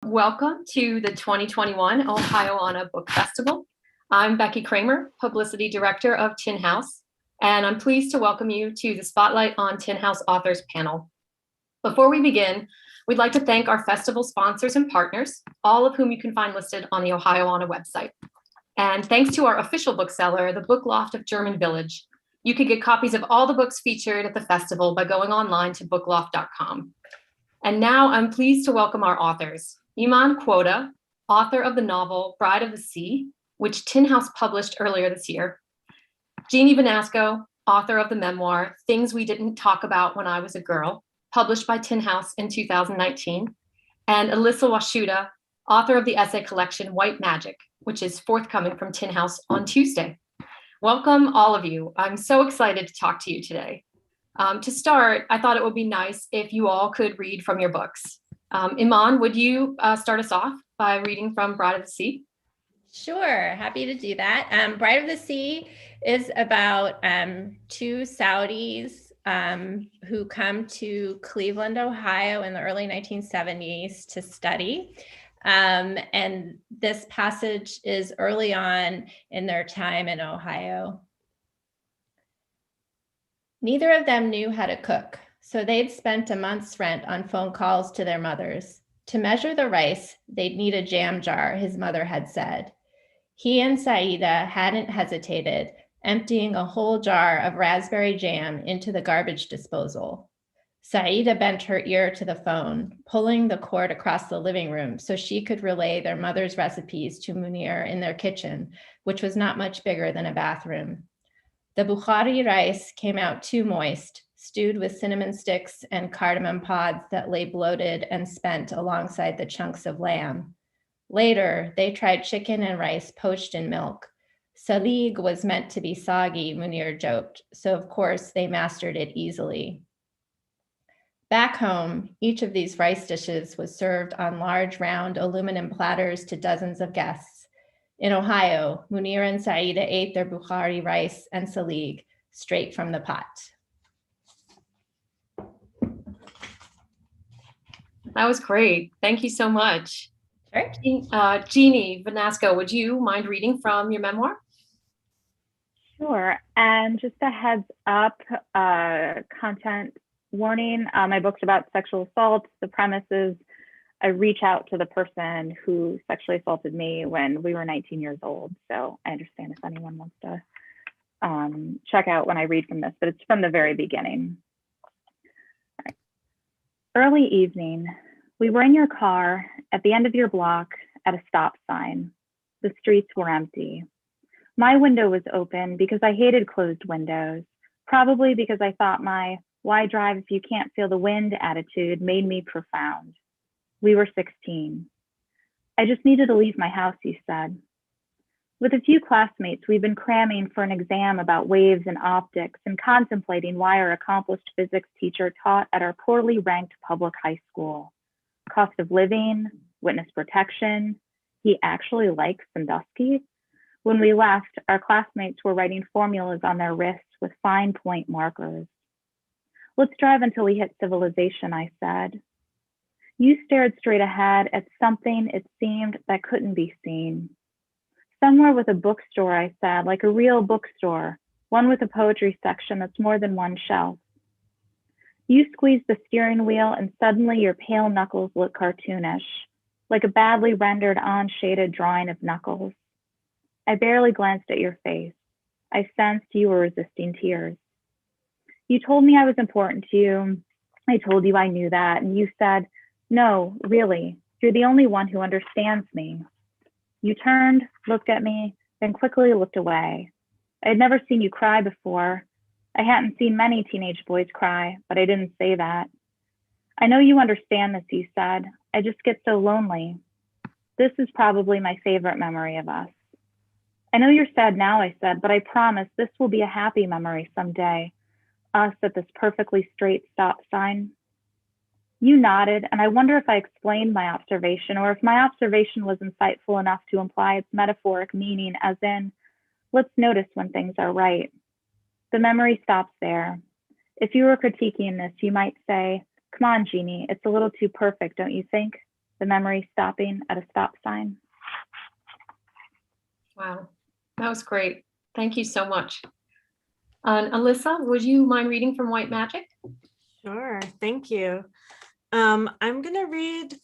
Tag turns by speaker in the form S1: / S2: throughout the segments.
S1: Welcome to the 2021 Ohioana Book Festival. I'm Becky Kraemer, Publicity Director of Tin House, and I'm pleased to welcome you to the Spotlight on Tin House Authors panel. Before we begin, we'd like to thank our festival sponsors and partners, all of whom you can find listed on the Ohioana website. And thanks to our official bookseller, the Book Loft of German Village. You can get copies of all the books featured at the festival by going online to bookloft.com. And now I'm pleased to welcome our authors. Eman Quotah, author of the novel Bride of the Sea, which Tin House published earlier this year. Jeannie Vanasco, author of the memoir Things We Didn't Talk About When I Was a Girl, published by Tin House in 2019. And Elissa Washuta, author of the essay collection White Magic, which is forthcoming from Tin House on Tuesday. Welcome, all of you. I'm so excited to talk to you today. To start, I thought it would be nice if you all could read from your books. Eman, would you start us off by reading from Bride of the Sea?
S2: Sure, happy to do that. Bride of the Sea is about two Saudis who come to Cleveland, Ohio in the early 1970s to study. And this passage is early on in their time in Ohio. Neither of them knew how to cook, so they'd spent a month's rent on phone calls to their mothers. To measure the rice, they'd need a jam jar, his mother had said. He and Saida hadn't hesitated, emptying a whole jar of raspberry jam into the garbage disposal. Saida bent her ear to the phone, pulling the cord across the living room so she could relay their mother's recipes to Munir in their kitchen, which was not much bigger than a bathroom. The Bukhari rice came out too moist, stewed with cinnamon sticks and cardamom pods that lay bloated and spent alongside the chunks of lamb. Later, they tried chicken and rice poached in milk. Salig was meant to be soggy, Munir joked, so of course they mastered it easily. Back home, each of these rice dishes was served on large, round aluminum platters to dozens of guests. In Ohio, Munir and Saida ate their Bukhari rice and salig straight from the pot.
S1: That was great. Thank you so much.
S2: Sure.
S1: Jeannie Vanasco, would you mind reading from your memoir?
S3: Sure. And just a heads up, content warning, my book's about sexual assault. The premise is I reach out to the person who sexually assaulted me when we were 19 years old. So I understand if anyone wants to check out when I read from this, but it's from the very beginning. All right. Early evening, we were in your car at the end of your block at a stop sign. The streets were empty. My window was open because I hated closed windows, probably because I thought my "why drive if you can't feel the wind" attitude made me profound. We were 16. I just needed to leave my house, you said. With a few classmates, we've been cramming for an exam about waves and optics and contemplating why our accomplished physics teacher taught at our poorly ranked public high school. Cost of living, witness protection. He actually likes Sandusky. When we left, our classmates were writing formulas on their wrists with fine point markers. Let's drive until we hit civilization, I said. You stared straight ahead at something, it seemed, that couldn't be seen. Somewhere with a bookstore, I said, like a real bookstore, one with a poetry section that's more than one shelf. You squeezed the steering wheel and suddenly your pale knuckles looked cartoonish, like a badly rendered on-shaded drawing of knuckles. I barely glanced at your face. I sensed you were resisting tears. You told me I was important to you. I told you I knew that, and you said, "No, really, you're the only one who understands me." You turned, looked at me, then quickly looked away. I had never seen you cry before. I hadn't seen many teenage boys cry, but I didn't say that. I know you understand this, you said. I just get so lonely. This is probably my favorite memory of us. I know you're sad now, I said, but I promise this will be a happy memory someday. Us at this perfectly straight stop sign. You nodded, and I wonder if I explained my observation or if my observation was insightful enough to imply its metaphoric meaning, as in, let's notice when things are right. The memory stops there. If you were critiquing this, you might say, "Come on, Jeannie, it's a little too perfect, don't you think?" the memory stopping at a stop sign.
S1: Wow, that was great. Thank you so much. Elissa, would you mind reading from White Magic?
S4: Sure, thank you. I'm going to read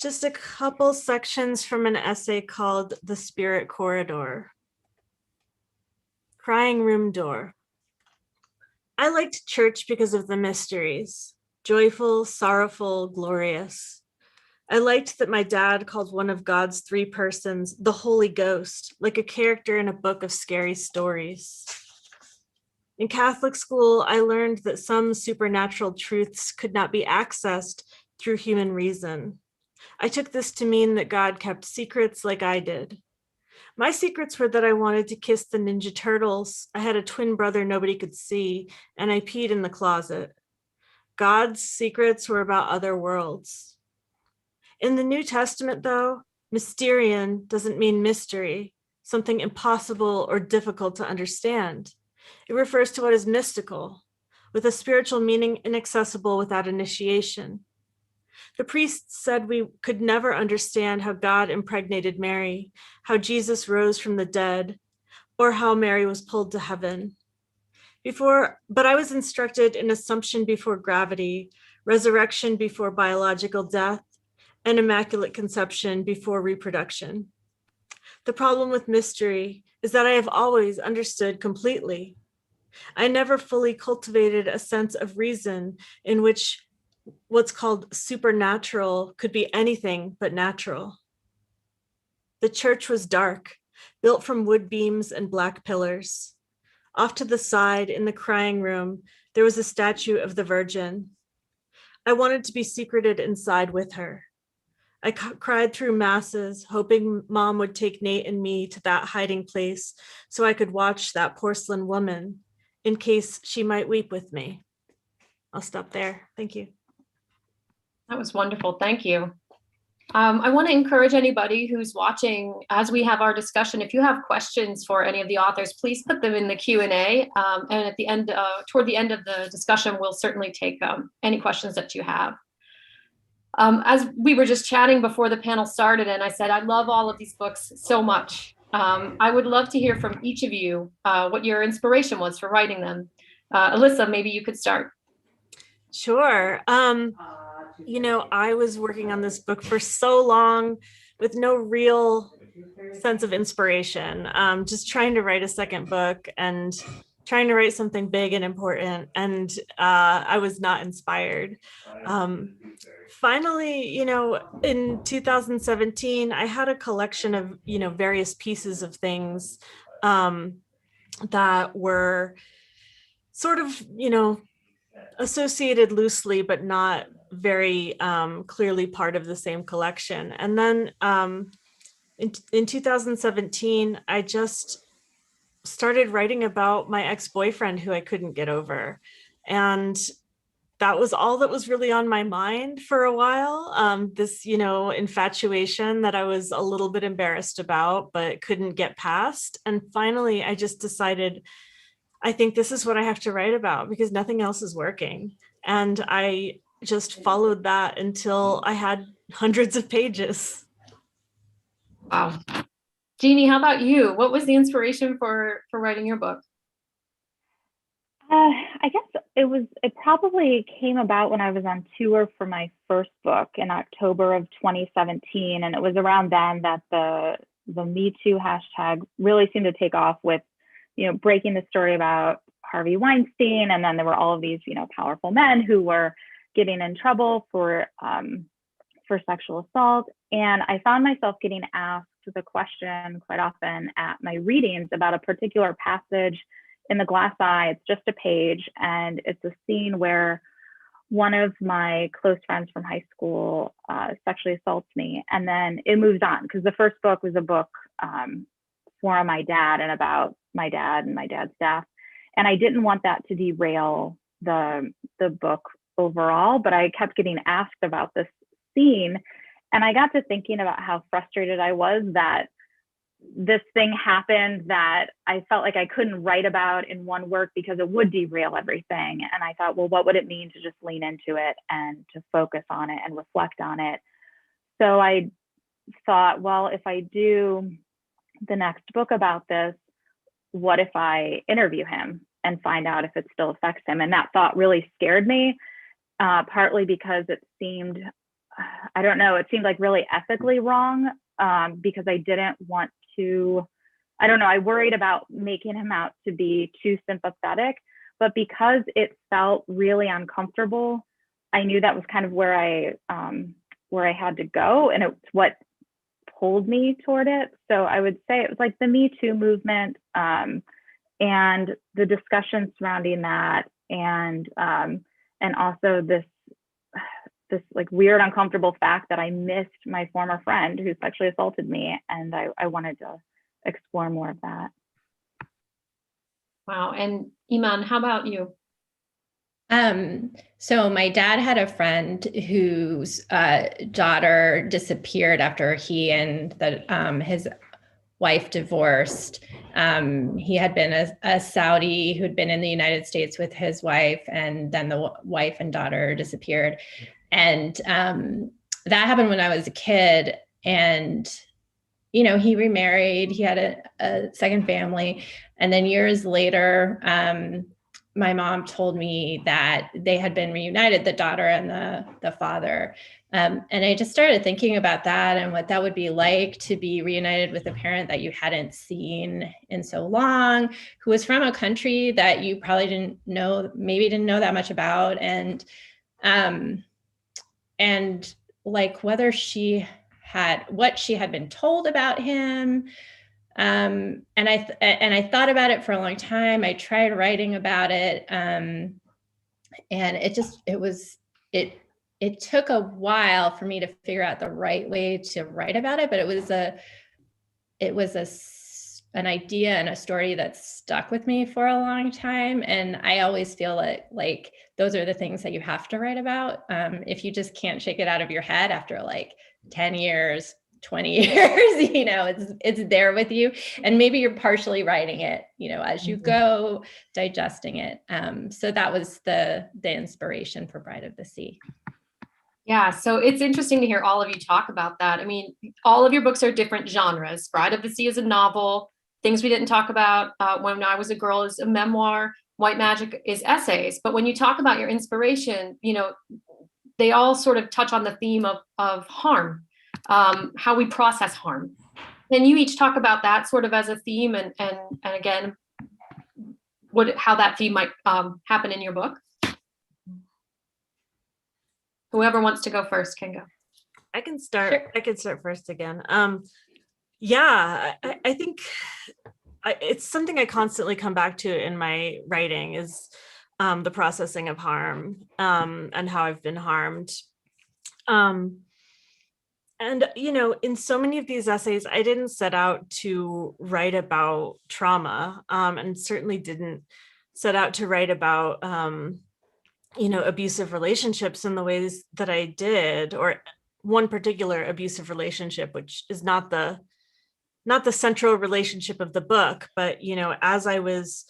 S4: just a couple sections from an essay called The Spirit Corridor. Crying Room Door. I liked church because of the mysteries, joyful, sorrowful, glorious. I liked that my dad called one of God's three persons the Holy Ghost, like a character in a book of scary stories. In Catholic school, I learned that some supernatural truths could not be accessed through human reason. I took this to mean that God kept secrets like I did. My secrets were that I wanted to kiss the Ninja Turtles. I had a twin brother nobody could see, and I peed in the closet. God's secrets were about other worlds. In the New Testament, though, mysterion doesn't mean mystery, something impossible or difficult to understand. It refers to what is mystical, with a spiritual meaning inaccessible without initiation. The priests said we could never understand how God impregnated Mary, how Jesus rose from the dead, or how Mary was pulled to heaven. But I was instructed in assumption before gravity, resurrection before biological death, and immaculate conception before reproduction. The problem with mystery is that I have always understood completely. I never fully cultivated a sense of reason in which what's called supernatural could be anything but natural. The church was dark, built from wood beams and black pillars. Off to the side in the crying room, there was a statue of the Virgin. I wanted to be secreted inside with her. I cried through masses, hoping Mom would take Nate and me to that hiding place so I could watch that porcelain woman in case she might weep with me. I'll stop there. Thank you.
S1: That was wonderful. Thank you. I want to encourage anybody who's watching as we have our discussion. If you have questions for any of the authors, please put them in the Q&A. And at the end, toward the end of the discussion, we'll certainly take any questions that you have. As we were just chatting before the panel started, and I said, I love all of these books so much. I would love to hear from each of you what your inspiration was for writing them. Elissa, maybe you could start.
S4: Sure. I was working on this book for so long with no real sense of inspiration, just trying to write a second book and trying to write something big and important. And I was not inspired. Finally, in 2017, I had a collection of, various pieces of things that were sort of, associated loosely, but not very clearly part of the same collection. And then in 2017, I just started writing about my ex-boyfriend who I couldn't get over. And that was all that was really on my mind for a while. This, infatuation that I was a little bit embarrassed about, but couldn't get past. And finally, I just decided, I think this is what I have to write about because nothing else is working. And I just followed that until I had hundreds of pages.
S1: Wow. Jeannie, how about you? What was the inspiration for writing your book?
S3: I guess it probably came about when I was on tour for my first book in October of 2017. And it was around then that the Me Too hashtag really seemed to take off with, breaking the story about Harvey Weinstein. And then there were all of these, powerful men who were getting in trouble for sexual assault. And I found myself getting asked the question quite often at my readings about a particular passage in The Glass Eye. It's just a page, and it's a scene where one of my close friends from high school sexually assaults me, and then it moves on because the first book was a book for my dad and about my dad and my dad's death, and I didn't want that to derail the book overall, but I kept getting asked about this scene, and I got to thinking about how frustrated I was that this thing happened that I felt like I couldn't write about in one work because it would derail everything. And I thought, well, what would it mean to just lean into it and to focus on it and reflect on it? So I thought, well, if I do the next book about this, what if I interview him and find out if it still affects him? And that thought really scared me, partly because it seemed, I don't know, it seemed like really ethically wrong, because I didn't want to, I don't know, I worried about making him out to be too sympathetic, but because it felt really uncomfortable, I knew that was kind of where I had to go, and it's what pulled me toward it. So I would say it was like the Me Too movement, and the discussion surrounding that, and also this like weird, uncomfortable fact that I missed my former friend who sexually assaulted me, and I wanted to explore more of that.
S1: Wow. And Eman, how about you?
S2: So my dad had a friend whose daughter disappeared after he and his wife divorced. He had been a Saudi who'd been in the United States with his wife, and then the wife and daughter disappeared. And that happened when I was a kid. And, you know, he remarried, he had a second family. And then years later, my mom told me that they had been reunited, the daughter and the father. And I just started thinking about that and what that would be like to be reunited with a parent that you hadn't seen in so long, who was from a country that you probably didn't know that much about. And like whether what she had been told about him. And I thought about it for a long time. I tried writing about it. And it took a while for me to figure out the right way to write about it, but it was an idea and a story that stuck with me for a long time. And I always feel like those are the things that you have to write about. If you just can't shake it out of your head after like 10 years, 20 years, you know, it's there with you. And maybe you're partially writing it, you know, as you go, digesting it. So that was the inspiration for Bride of the Sea.
S1: Yeah, so it's interesting to hear all of you talk about that. I mean, all of your books are different genres. Bride of the Sea is a novel. Things We Didn't Talk About When I Was a Girl is a memoir. White Magic is essays. But when you talk about your inspiration, you know, they all sort of touch on the theme of harm, how we process harm. Can you each talk about that sort of as a theme, and again, how that theme might happen in your book? Whoever wants to go first can go.
S4: I can start.
S1: Sure.
S4: I can start first again. Yeah, I think it's something I constantly come back to in my writing is the processing of harm, and how I've been harmed. And, you know, in so many of these essays, I didn't set out to write about trauma, and certainly didn't set out to write about, you know, abusive relationships in the ways that I did, or one particular abusive relationship, which is not the central relationship of the book. But, you know, as I was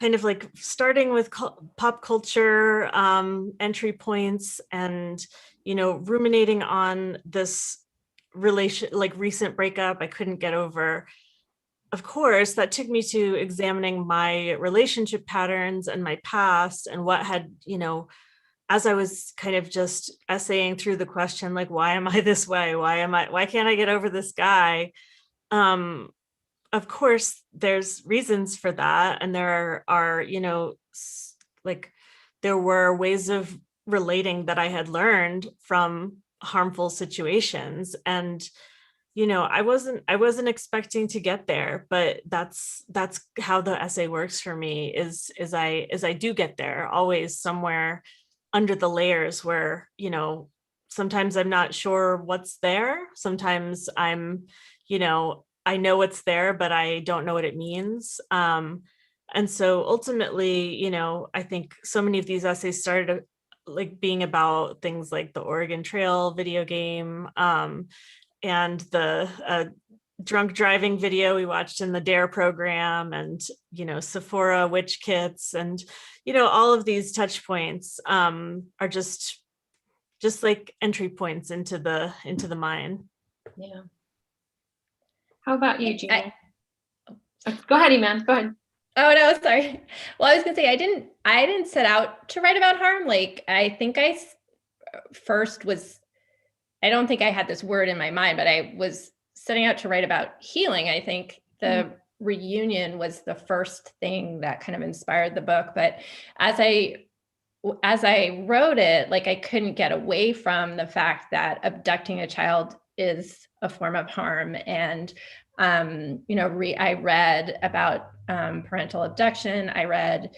S4: kind of like starting with pop culture entry points, and, you know, ruminating on this recent breakup I couldn't get over, of course, that took me to examining my relationship patterns and my past, and what had, you know, as I was kind of just essaying through the question, like, why am I this way? Why can't I get over this guy? Of course, there's reasons for that. And there are, you know, like there were ways of relating that I had learned from harmful situations. And, you know, I wasn't expecting to get there, but that's how the essay works for me, is I do get there, always somewhere under the layers where, you know, sometimes I'm not sure what's there. Sometimes I'm, you know, I know it's there, but I don't know what it means. And so ultimately, you know, I think so many of these essays started like being about things like the Oregon Trail video game, and the drunk driving video we watched in the DARE program, and, you know, Sephora witch kits, and, you know, all of these touch points are just just like entry points into the mind.
S1: Yeah. How about you, Jeannie? Go ahead, Eman. Go ahead.
S2: Oh no, sorry. Well, I was gonna say I didn't set out to write about harm. Like I think first was, I don't think I had this word in my mind, but I was setting out to write about healing. I think the reunion was the first thing that kind of inspired the book. But as I wrote it, like I couldn't get away from the fact that abducting a child is a form of harm. And I read about parental abduction. I read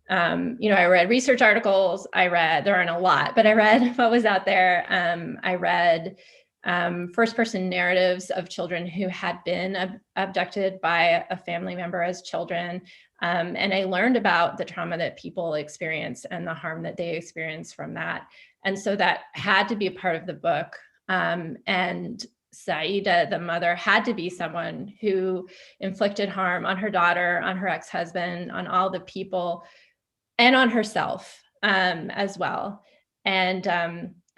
S2: research articles. There aren't a lot, but I read what was out there. I read first-person narratives of children who had been abducted by a family member as children. And I learned about the trauma that people experience and the harm that they experience from that. And so that had to be a part of the book. And Saida, the mother, had to be someone who inflicted harm on her daughter, on her ex-husband, on all the people, and on herself as well. And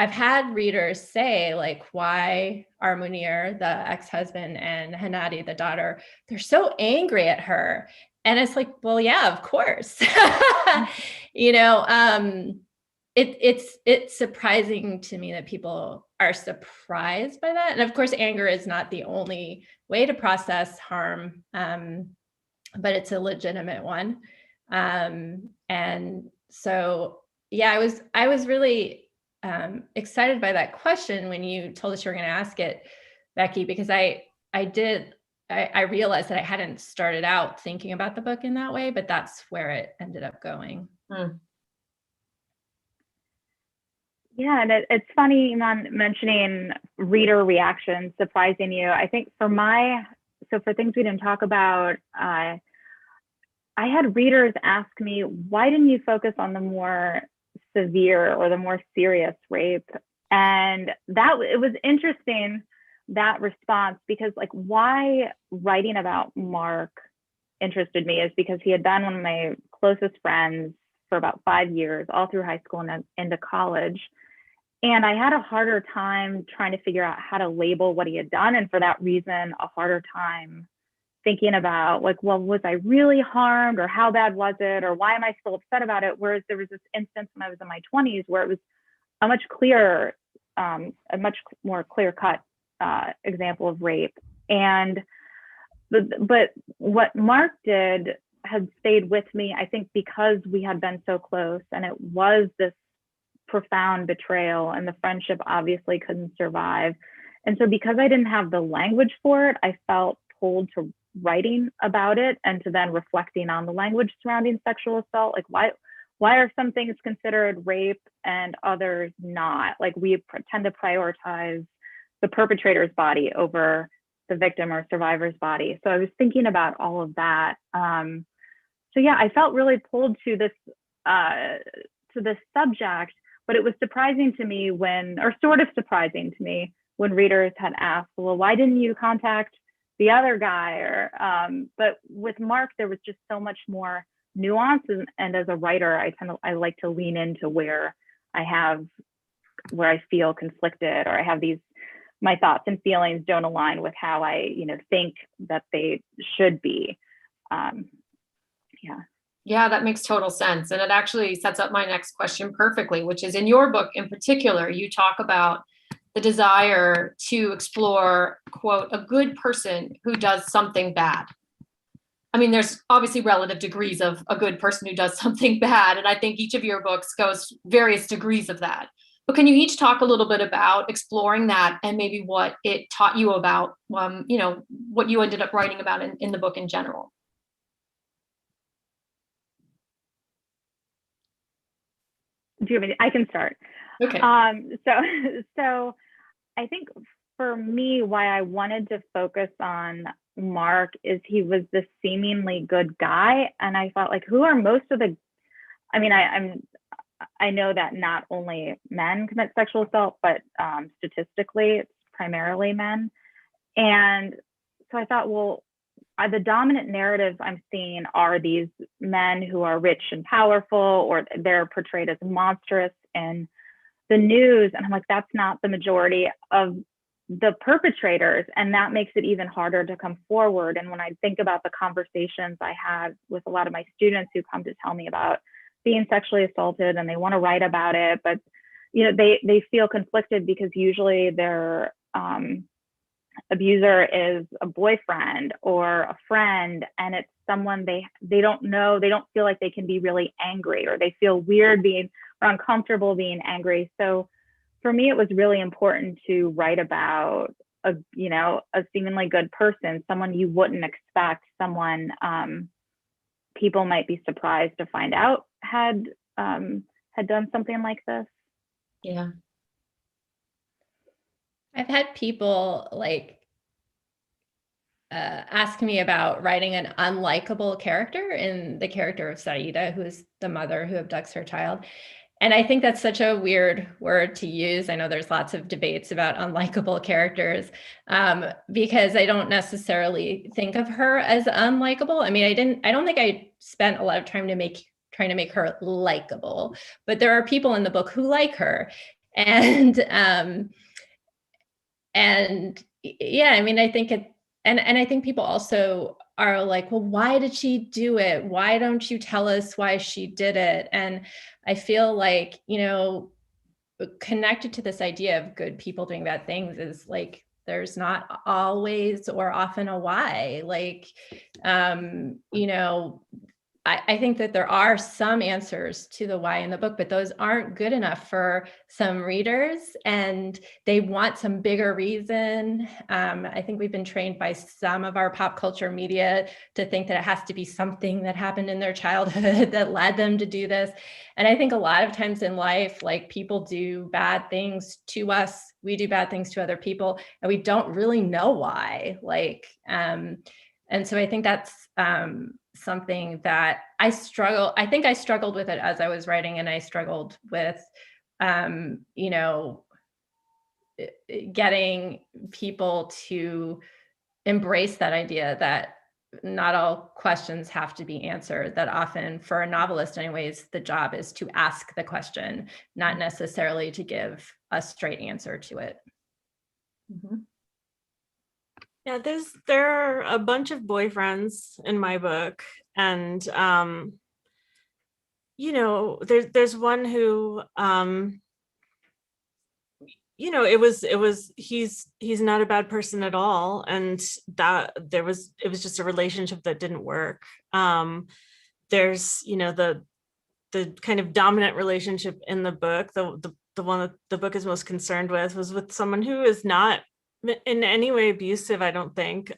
S2: I've had readers say, like, why are Munir, the ex-husband, and Hanadi, the daughter, they're so angry at her. And it's like, well, yeah, of course. It's surprising to me that people are surprised by that. And of course, anger is not the only way to process harm, but it's a legitimate one. And so, yeah, I was really excited by that question when you told us you were going to ask it, Becky, because I realized that I hadn't started out thinking about the book in that way, but that's where it ended up going.
S3: Yeah, and it's funny, Eman, mentioning reader reactions surprising you. I think for things we didn't talk about, I had readers ask me, why didn't you focus on the more severe or the more serious rape? And it was interesting, that response, because like why writing about Mark interested me is because he had been one of my closest friends for about 5 years, all through high school and into college. And I had a harder time trying to figure out how to label what he had done. And for that reason, a harder time thinking about, like, well, was I really harmed, or how bad was it, or why am I still upset about it? Whereas there was this instance when I was in my 20s where it was a much more clear-cut example of rape. But what Mark did had stayed with me, I think, because we had been so close, and it was this profound betrayal, and the friendship obviously couldn't survive. And so because I didn't have the language for it, I felt pulled to writing about it and to then reflecting on the language surrounding sexual assault. Like, why are some things considered rape and others not? Like, we tend to prioritize the perpetrator's body over the victim or survivor's body. So I was thinking about all of that. So yeah, I felt really pulled to this subject, but it was surprising to me sort of surprising to me when readers had asked, well, why didn't you contact the other guy? But with Mark, there was just so much more nuance. And as a writer, I like to lean into where I feel conflicted, or I have my thoughts and feelings don't align with how I, think that they should be.
S1: Yeah, that makes total sense. And it actually sets up my next question perfectly, which is, in your book in particular, you talk about the desire to explore, quote, a good person who does something bad. I mean, there's obviously relative degrees of a good person who does something bad. And I think each of your books goes various degrees of that. But can you each talk a little bit about exploring that, and maybe what it taught you about, what you ended up writing about in the book in general?
S3: Do you have any? I can start.
S1: Okay.
S3: So I think for me, why I wanted to focus on Mark is he was this seemingly good guy. And I thought, like, who are most of I know that not only men commit sexual assault, but statistically, it's primarily men. And so I thought, well, the dominant narratives I'm seeing are these men who are rich and powerful, or they're portrayed as monstrous in the news, and I'm like, that's not the majority of the perpetrators, and that makes it even harder to come forward. And when I think about the conversations I had with a lot of my students who come to tell me about being sexually assaulted and they want to write about it, but they feel conflicted because usually their abuser is a boyfriend or a friend, and it's someone they don't know, they don't feel like they can be really angry, or they feel weird being or uncomfortable being angry. So for me, it was really important to write about a seemingly good person, someone you wouldn't expect, someone people might be surprised to find out had done something like this.
S1: Yeah.
S2: I've had people ask me about writing an unlikable character in the character of Saida, who is the mother who abducts her child. And I think that's such a weird word to use. I know there's lots of debates about unlikable characters because I don't necessarily think of her as unlikable. I mean, I don't think I spent a lot of time trying to make her likable, but there are people in the book who like her. And yeah, I mean, I think and I think people also are like, well, why did she do it? Why don't you tell us why she did it? And I feel like, connected to this idea of good people doing bad things is like, there's not always or often a why. I think that there are some answers to the why in the book, but those aren't good enough for some readers, and they want some bigger reason. I think we've been trained by some of our pop culture media to think that it has to be something that happened in their childhood that led them to do this. And I think a lot of times in life, people do bad things to us, we do bad things to other people, and we don't really know why. And so I think that's something that I think I struggled with it as I was writing, and I struggled with, getting people to embrace that idea that not all questions have to be answered, that often for a novelist anyways, the job is to ask the question, not necessarily to give a straight answer to it.
S1: Mm-hmm.
S4: Yeah, there are a bunch of boyfriends in my book, and there's one who he's not a bad person at all, and that it was just a relationship that didn't work. There's the kind of dominant relationship in the book, the one that the book is most concerned with, was with someone who is not in any way abusive, I don't think.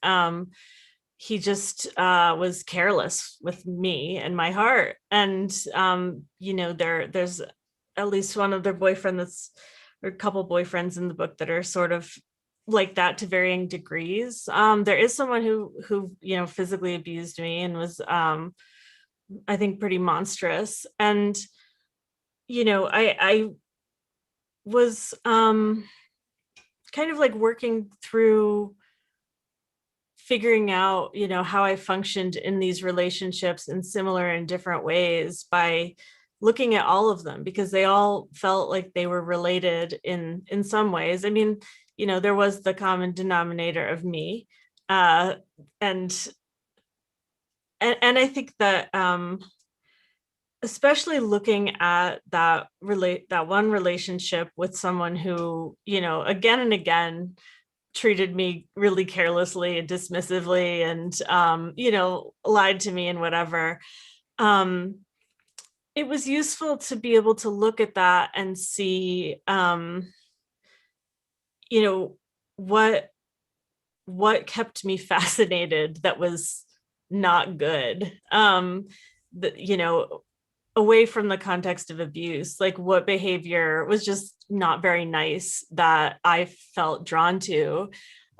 S4: He just was careless with me and my heart. And there's at least one other boyfriend or a couple boyfriends in the book that are sort of like that to varying degrees. There is someone who physically abused me and was I think pretty monstrous. And I was kind of working through figuring out, how I functioned in these relationships in similar and different ways by looking at all of them, because they all felt like they were related in some ways. I mean, there was the common denominator of me. And I think that especially looking at that one relationship with someone who, again and again treated me really carelessly and dismissively and, lied to me and whatever. It was useful to be able to look at that and see, what kept me fascinated that was not good. Away from the context of abuse, what behavior was just not very nice that I felt drawn to.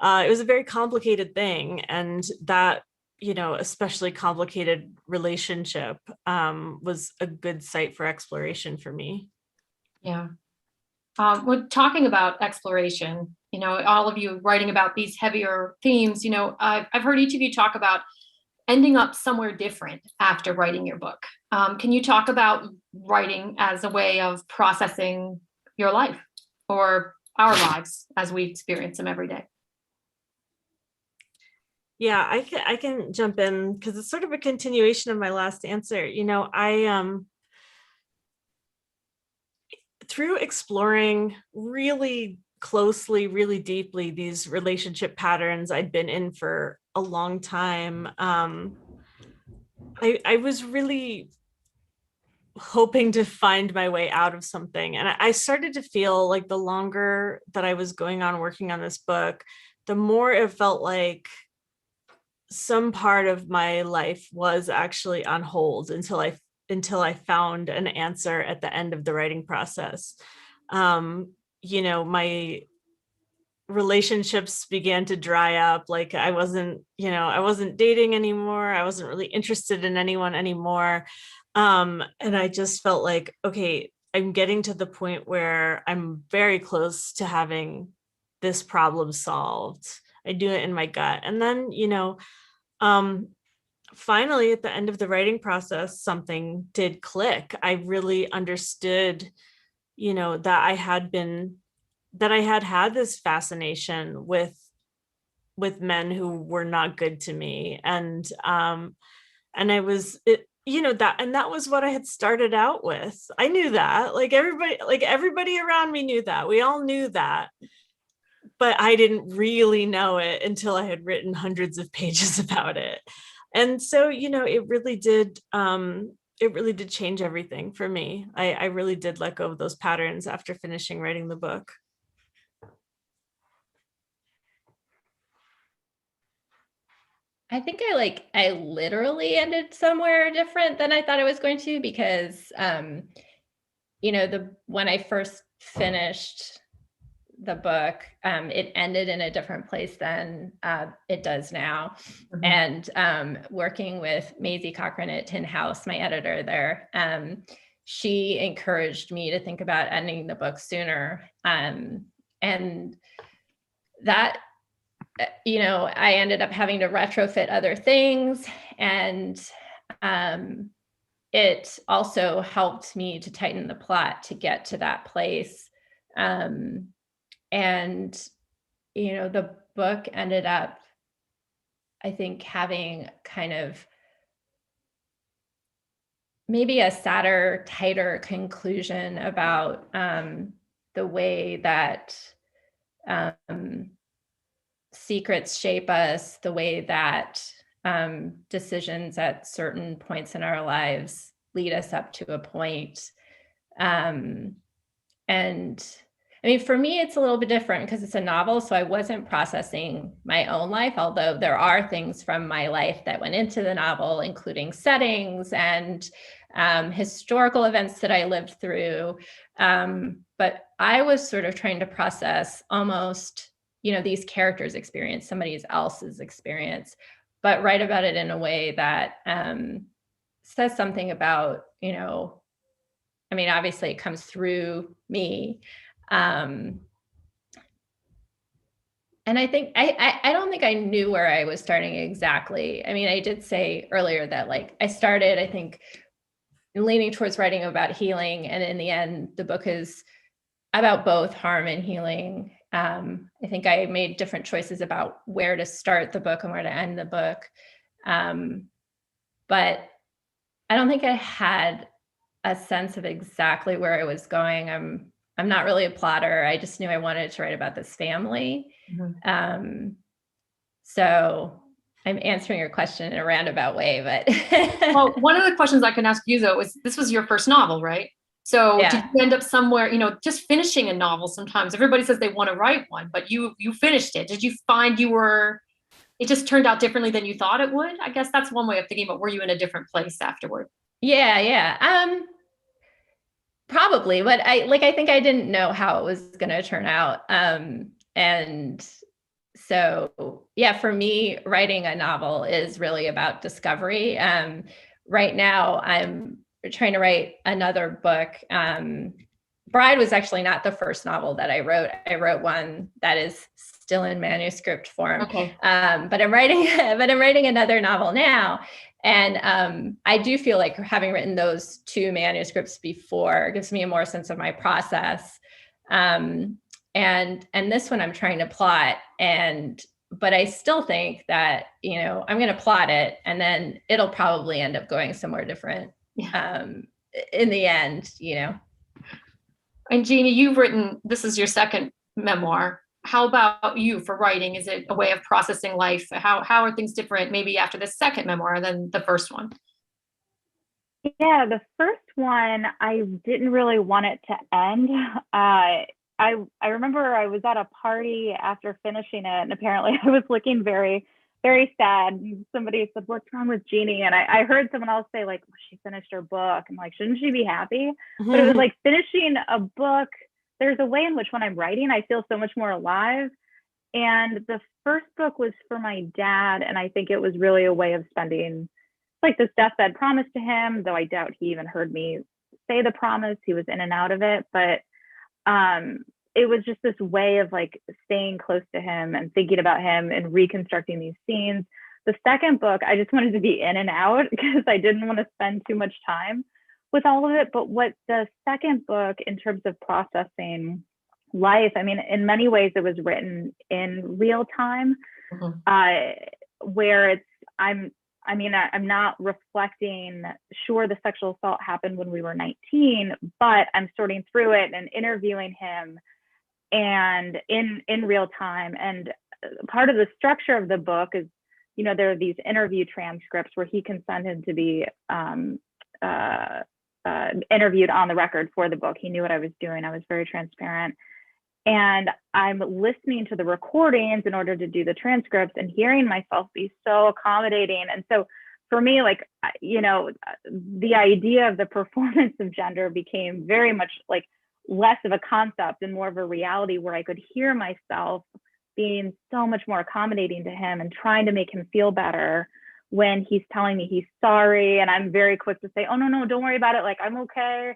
S4: It was a very complicated thing, and that, especially complicated relationship was a good site for exploration for me.
S1: Yeah. We're talking about exploration, all of you writing about these heavier themes, I've heard each of you talk about ending up somewhere different after writing your book. Can you talk about writing as a way of processing your life or our lives as we experience them every day.
S4: Yeah, I can jump in because it's sort of a continuation of my last answer. I through exploring really closely, really deeply these relationship patterns I'd been in for a long time, I was really hoping to find my way out of something. And I started to feel like the longer that I was going on working on this book, the more it felt like some part of my life was actually on hold until I found an answer at the end of the writing process. My relationships began to dry up. Like I wasn't dating anymore. I wasn't really interested in anyone anymore. And I just felt like, okay, I'm getting to the point where I'm very close to having this problem solved. I do it in my gut. And then, finally, at the end of the writing process, something did click. I really understood, that I had had this fascination with men who were not good to me. And I was that was what I had started out with. I knew that, like everybody around me knew that. We all knew that. But I didn't really know it until I had written hundreds of pages about it. And so, it really did change everything for me. I really did let go of those patterns after finishing writing the book.
S2: I think I literally ended somewhere different than I thought I was going to, because when I first finished the book, it ended in a different place than it does now. Mm-hmm. And working with Maisie Cochran at Tin House, my editor there, she encouraged me to think about ending the book sooner. And that, I ended up having to retrofit other things. And it also helped me to tighten the plot to get to that place. And, the book ended up, I think, having kind of maybe a sadder, tighter conclusion about the way that secrets shape us, the way that decisions at certain points in our lives lead us up to a point. And I mean, for me, it's a little bit different because it's a novel. So I wasn't processing my own life, although there are things from my life that went into the novel, including settings and historical events that I lived through. But I was sort of trying to process almost, these characters' experience, somebody else's experience, but write about it in a way that says something about, I mean, obviously it comes through me. And I think I don't think I knew where I was starting exactly. I mean, I did say earlier that I started, I think, leaning towards writing about healing, and in the end, the book is about both harm and healing. I think I made different choices about where to start the book and where to end the book, but I don't think I had a sense of exactly where I was going. I'm not really a plotter. I just knew I wanted to write about this family. Mm-hmm. So I'm answering your question in a roundabout way, but.
S1: Well, one of the questions I can ask you though is, this was your first novel, right? So yeah. Did you end up somewhere, just finishing a novel? Sometimes everybody says they want to write one, but you finished it. Did you find it just turned out differently than you thought it would? I guess that's one way of thinking, but were you in a different place afterward?
S2: Yeah. Probably, but I think I didn't know how it was going to turn out. And so, yeah, for me, writing a novel is really about discovery. Right now, I'm trying to write another book. Bride was actually not the first novel that I wrote. I wrote one that is still in manuscript form. Okay. But I'm writing another novel now. And I do feel like having written those two manuscripts before gives me a more sense of my process. And this one I'm trying to plot, but I still think that, I'm going to plot it and then it'll probably end up going somewhere different. In the end.
S1: And Jeannie, this is your second memoir. How about you for writing? Is it a way of processing life? How are things different maybe after the second memoir than the first one?
S3: Yeah, the first one, I didn't really want it to end. I remember I was at a party after finishing it, and apparently I was looking very, very sad. Somebody said, "What's wrong with Jeannie?" And I heard someone else say, like, well, she finished her book. I'm like, shouldn't she be happy? But it was like finishing a book. There's a way in which when I'm writing, I feel so much more alive. And the first book was for my dad, and I think it was really a way of spending like this deathbed promise to him, though I doubt he even heard me say the promise. He was in and out of it. But it was just this way of like staying close to him and thinking about him and reconstructing these scenes. The second book, I just wanted to be in and out because I didn't want to spend too much time with all of it. But what the second book, in terms of processing life, I mean, in many ways, it was written in real time, where I'm not reflecting, sure, the sexual assault happened when we were 19, but I'm sorting through it and interviewing him and in real time. And part of the structure of the book is, there are these interview transcripts where he consented to be interviewed on the record for the book. He knew what I was doing. I was very transparent. And I'm listening to the recordings in order to do the transcripts and hearing myself be so accommodating. And so for me, like, the idea of the performance of gender became very much like less of a concept and more of a reality, where I could hear myself being so much more accommodating to him and trying to make him feel better when he's telling me he's sorry. And I'm very quick to say, oh, no, don't worry about it. Like, I'm okay.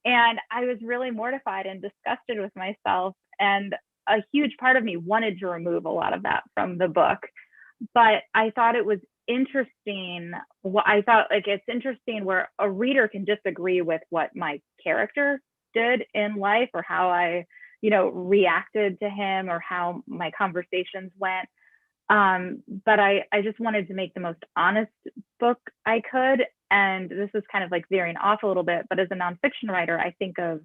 S3: And I was really mortified and disgusted with myself. And a huge part of me wanted to remove a lot of that from the book. But I thought it was interesting. It's interesting where a reader can disagree with what my character did in life, or how I, reacted to him, or how my conversations went. But I just wanted to make the most honest book I could. And this is kind of like veering off a little bit, but as a nonfiction writer, I think of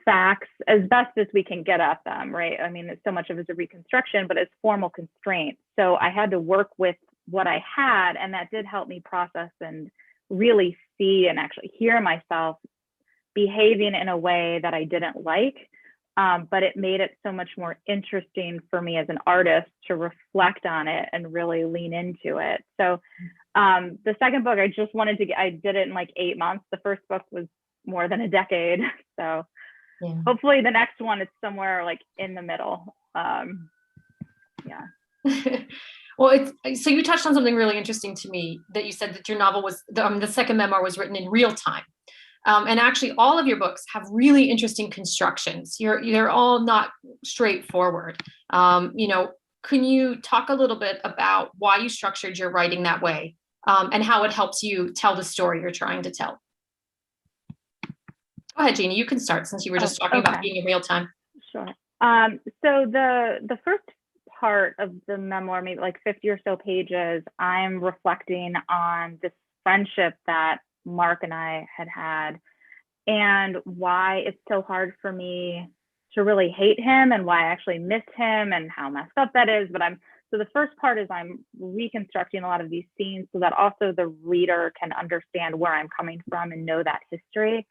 S3: facts as best as we can get at them, right? I mean, so much of it is a reconstruction, but it's formal constraints. So I had to work with what I had, and that did help me process and really see and actually hear myself behaving in a way that I didn't like. But it made it so much more interesting for me as an artist to reflect on it and really lean into it. So the second book, I did it in like 8 months. The first book was more than a decade. So hopefully the next one is somewhere like in the middle.
S1: Well, so you touched on something really interesting to me, that you said that your novel was, the second memoir was written in real time. And actually all of your books have really interesting constructions. They're all not straightforward. Can you talk a little bit about why you structured your writing that way, and how it helps you tell the story you're trying to tell? Go ahead, Jeannie, you can start, since you were just talking about being in real time.
S3: Sure. So the first part of the memoir, maybe like 50 or so pages, I'm reflecting on this friendship that Mark and I had, and why it's so hard for me to really hate him, and why I actually miss him, and how messed up that is. So the first part is I'm reconstructing a lot of these scenes so that also the reader can understand where I'm coming from and know that history.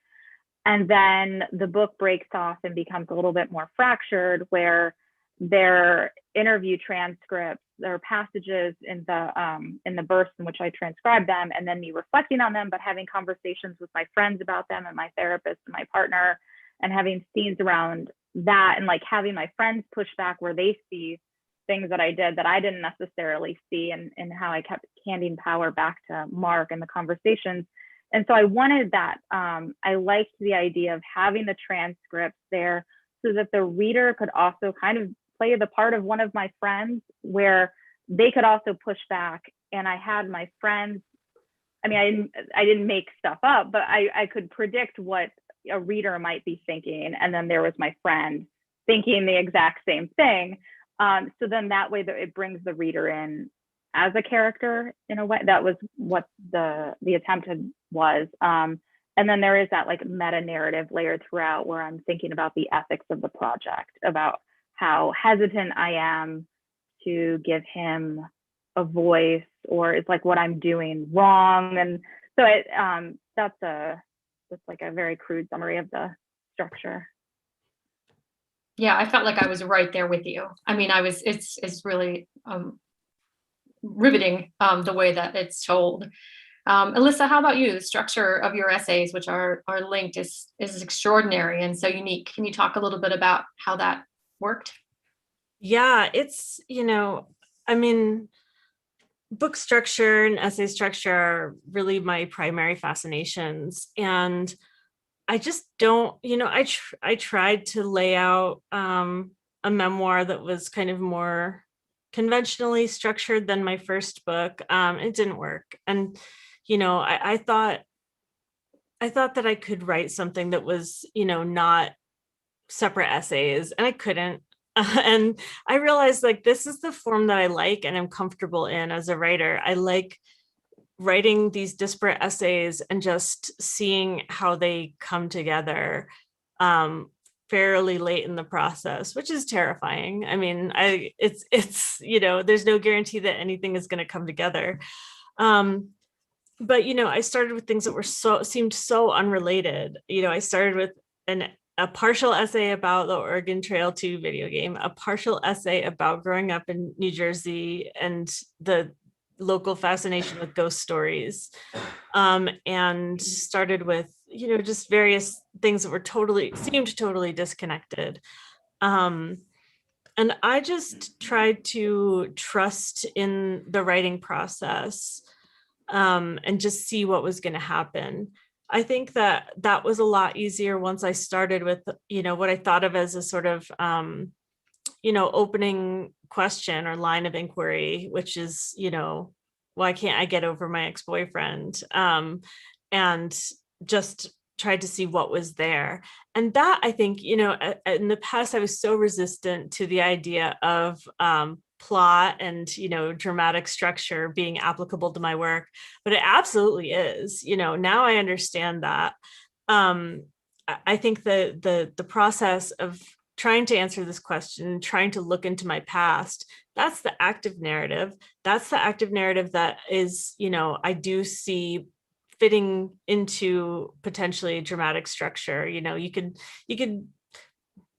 S3: And then the book breaks off and becomes a little bit more fractured, where their interview transcripts, there are passages in the burst in which I transcribe them, and then me reflecting on them, but having conversations with my friends about them, and my therapist and my partner, and having scenes around that, and like having my friends push back where they see things that I did that I didn't necessarily see, and how I kept handing power back to Mark in the conversations. And so I wanted that. I liked the idea of having the transcripts there so that the reader could also kind of play the part of one of my friends, where they could also push back. And I had my friends, I mean, I didn't make stuff up, but I could predict what a reader might be thinking, and then there was my friend thinking the exact same thing. So then that way that it brings the reader in as a character in a way. That was what the attempt was. And then there is that like meta narrative layer throughout where I'm thinking about the ethics of the project, about how hesitant I am to give him a voice, or is like what I'm doing wrong. And so that's like a very crude summary of the structure.
S1: Yeah, I felt like I was right there with you. I mean, it's really riveting the way that it's told. Elissa, how about you? The structure of your essays, which are linked, is extraordinary and so unique. Can you talk a little bit about how that worked?
S4: Yeah, it's, I mean, book structure and essay structure are really my primary fascinations. And I just don't, I tried to lay out a memoir that was kind of more conventionally structured than my first book. It didn't work. And, I thought that I could write something that was, not separate essays, and I couldn't. And I realized like this is the form that I like and I'm comfortable in as a writer. I like writing these disparate essays and just seeing how they come together fairly late in the process, which is terrifying. I mean, it's there's no guarantee that anything is going to come together. But I started with things that seemed so unrelated. I started with a partial essay about the Oregon Trail 2 video game, a partial essay about growing up in New Jersey and the local fascination with ghost stories, and started with, just various things that seemed totally disconnected. And I just tried to trust in the writing process, and just see what was going to happen. I think that was a lot easier once I started with, what I thought of as a sort of, opening question or line of inquiry, which is, why can't I get over my ex-boyfriend? And just tried to see what was there. And that, I think, in the past, I was so resistant to the idea of plot and, dramatic structure being applicable to my work, but it absolutely is. Now I understand that. I think the process of trying to answer this question, trying to look into my past, that's the active narrative. That's the active narrative that is, I do see fitting into potentially dramatic structure. You could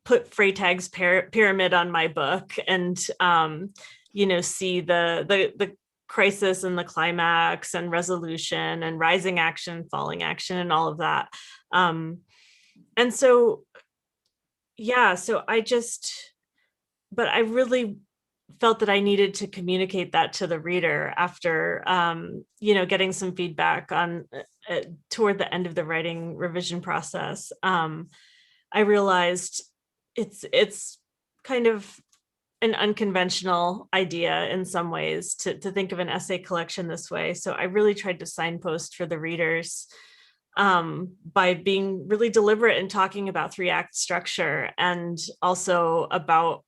S4: put Freytag's pyramid on my book and, see the crisis and the climax and resolution and rising action, falling action, and all of that. And so, yeah, so but I really felt that I needed to communicate that to the reader after, getting some feedback on toward the end of the writing revision process. I realized it's kind of an unconventional idea in some ways to think of an essay collection this way. So I really tried to signpost for the readers by being really deliberate in talking about 3-act structure, and also about,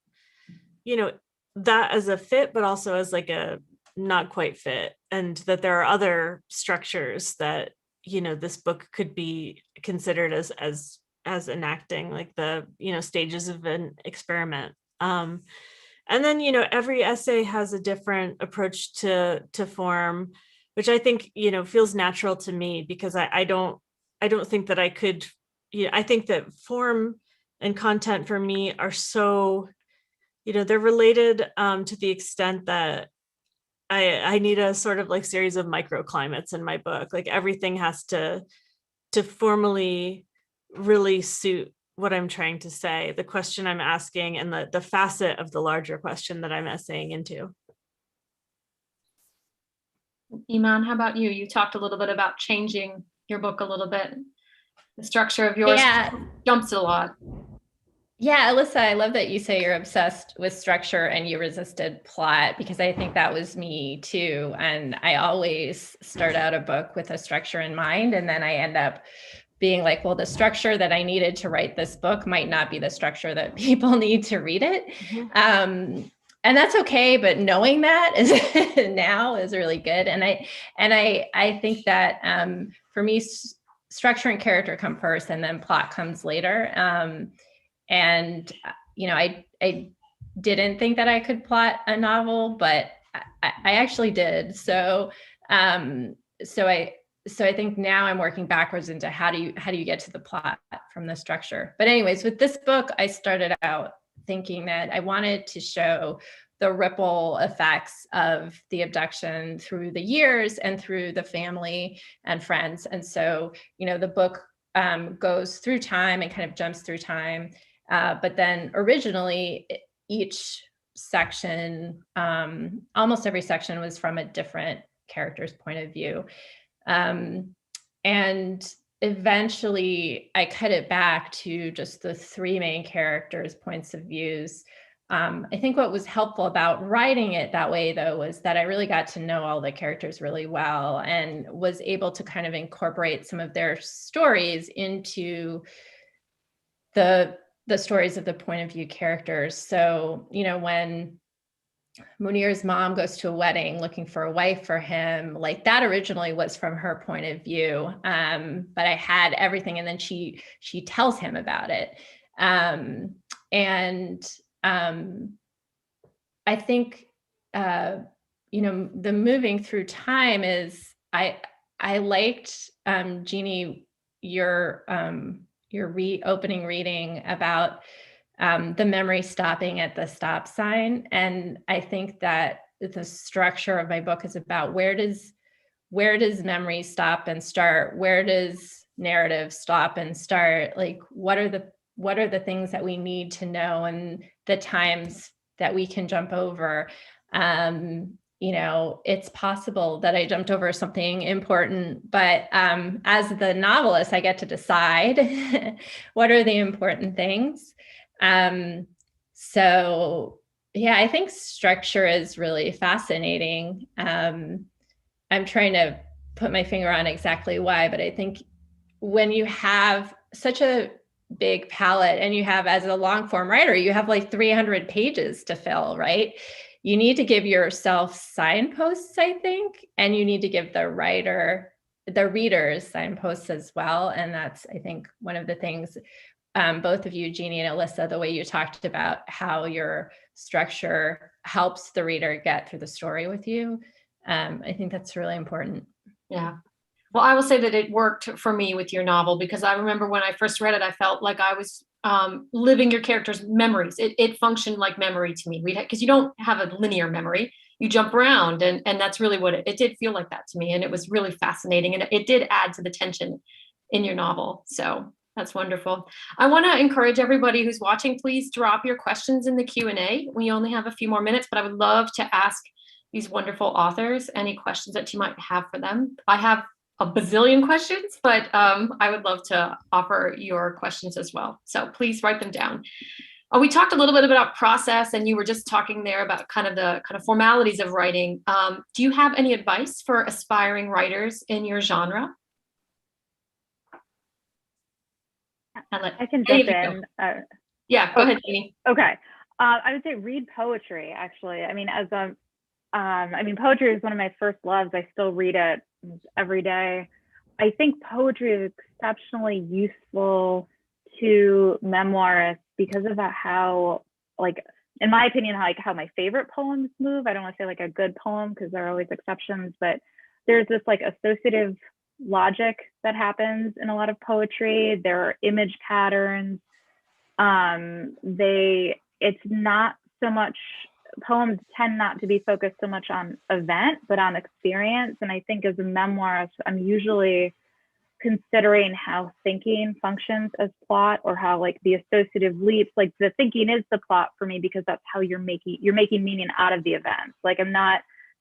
S4: that as a fit, but also as like a not quite fit, and that there are other structures that, this book could be considered as enacting, like the, stages of an experiment. And then, every essay has a different approach to form, which I think, feels natural to me, because I don't think that I could, I think that form and content for me are so, they're related to the extent that I need a sort of like series of microclimates in my book. Like everything has to formally really suit what I'm trying to say, the question I'm asking, and the facet of the larger question that I'm essaying into.
S1: Eman, how about you? You talked a little bit about changing your book a little bit. The structure of yours jumps a lot.
S2: Yeah, Elissa, I love that you say you're obsessed with structure and you resisted plot, because I think that was me too. And I always start out a book with a structure in mind, and then I end up being like, well, the structure that I needed to write this book might not be the structure that people need to read it. And that's okay, but knowing that is now is really good. And I think that for me, structure and character come first, and then plot comes later. And I didn't think that I could plot a novel, but I actually did. So I think now I'm working backwards into how do you get to the plot from the structure. But anyways, with this book, I started out thinking that I wanted to show the ripple effects of the abduction through the years and through the family and friends. And so, the book goes through time and kind of jumps through time. But then originally, each section, almost every section was from a different character's point of view. And eventually I cut it back to just the three main characters' points of views. I think what was helpful about writing it that way, though, was that I really got to know all the characters really well and was able to kind of incorporate some of their stories into the stories of the point of view characters. So, when Munir's mom goes to a wedding looking for a wife for him, like that originally was from her point of view. But I had everything, and then she tells him about it. I think, the moving through time is, I liked, Jeannie, your opening reading about the memory stopping at the stop sign. And I think that the structure of my book is about where does memory stop and start? Where does narrative stop and start? Like, what are the things that we need to know, and the times that we can jump over? It's possible that I jumped over something important, but as the novelist, I get to decide what are the important things. So yeah, I think structure is really fascinating. I'm trying to put my finger on exactly why, but I think when you have such a big palette, and you have, as a long form writer, you have like 300 pages to fill, right? You need to give yourself signposts, I think, and you need to give the readers signposts as well. And that's, I think, one of the things, both of you, Jeannie and Elissa, the way you talked about how your structure helps the reader get through the story with you. I think that's really important.
S1: Yeah. Well, I will say that it worked for me with your novel, because I remember when I first read it, I felt like I was living your characters' memories. It functioned like memory to me. Because you don't have a linear memory, you jump around, and that's really what it did feel like that to me. And it was really fascinating, and it did add to the tension in your novel. So that's wonderful. I want to encourage everybody who's watching, please drop your questions in the Q&A. We only have a few more minutes, but I would love to ask these wonderful authors any questions that you might have for them. I have a bazillion questions, but I would love to offer your questions as well. So please write them down. We talked a little bit about process, and you were just talking there about the formalities of writing. Do you have any advice for aspiring writers in your genre?
S3: I can jump in.
S1: Yeah, go ahead, Jeannie.
S3: Okay. I would say read poetry, actually. Poetry is one of my first loves. I still read it every day. I think poetry is exceptionally useful to memoirists because of how, in my opinion, how my favorite poems move. I don't want to say a good poem, because there are always exceptions, but there's this associative logic that happens in a lot of poetry. There are image patterns. It's not so much, poems tend not to be focused so much on event, but on experience. And I think as a memoirist, I'm usually considering how thinking functions as plot, or how the associative leaps, the thinking is the plot for me, because that's how you're making meaning out of the events.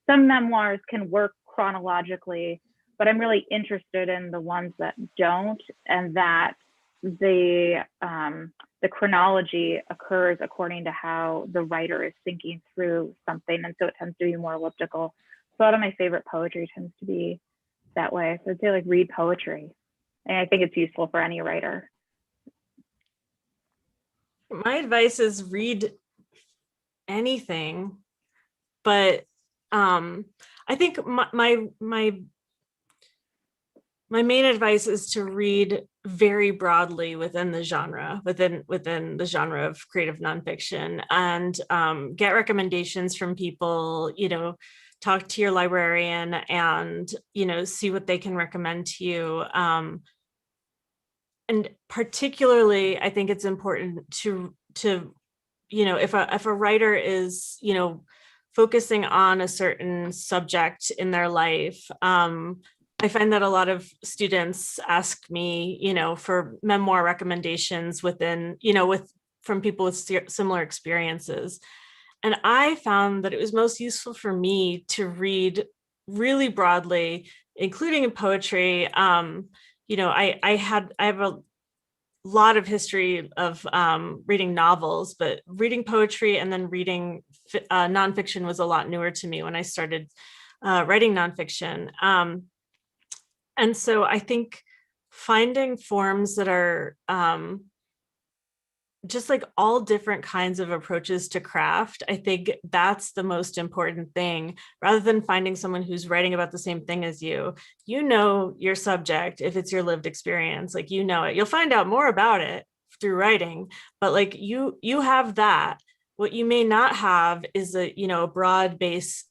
S3: Some memoirs can work chronologically, but I'm really interested in the ones that don't, and that the chronology occurs according to how the writer is thinking through something, and so it tends to be more elliptical. So a lot of my favorite poetry tends to be that way. So I'd say read poetry. And I think it's useful for any writer.
S4: My advice is read anything, but I think my main advice is to read very broadly within the genre, within the genre of creative nonfiction, and get recommendations from people, talk to your librarian and, see what they can recommend to you. And particularly, I think it's important to if a writer is, focusing on a certain subject in their life, I find that a lot of students ask me, for memoir recommendations from people with similar experiences. And I found that it was most useful for me to read really broadly, including in poetry. I have a lot of history of reading novels, but reading poetry and then reading nonfiction was a lot newer to me when I started writing nonfiction. And so I think finding forms that are just like all different kinds of approaches to craft, I think that's the most important thing, rather than finding someone who's writing about the same thing as you. You know your subject, if it's your lived experience, like you know it. You'll find out more about it through writing, but like you have that. What you may not have is a broad base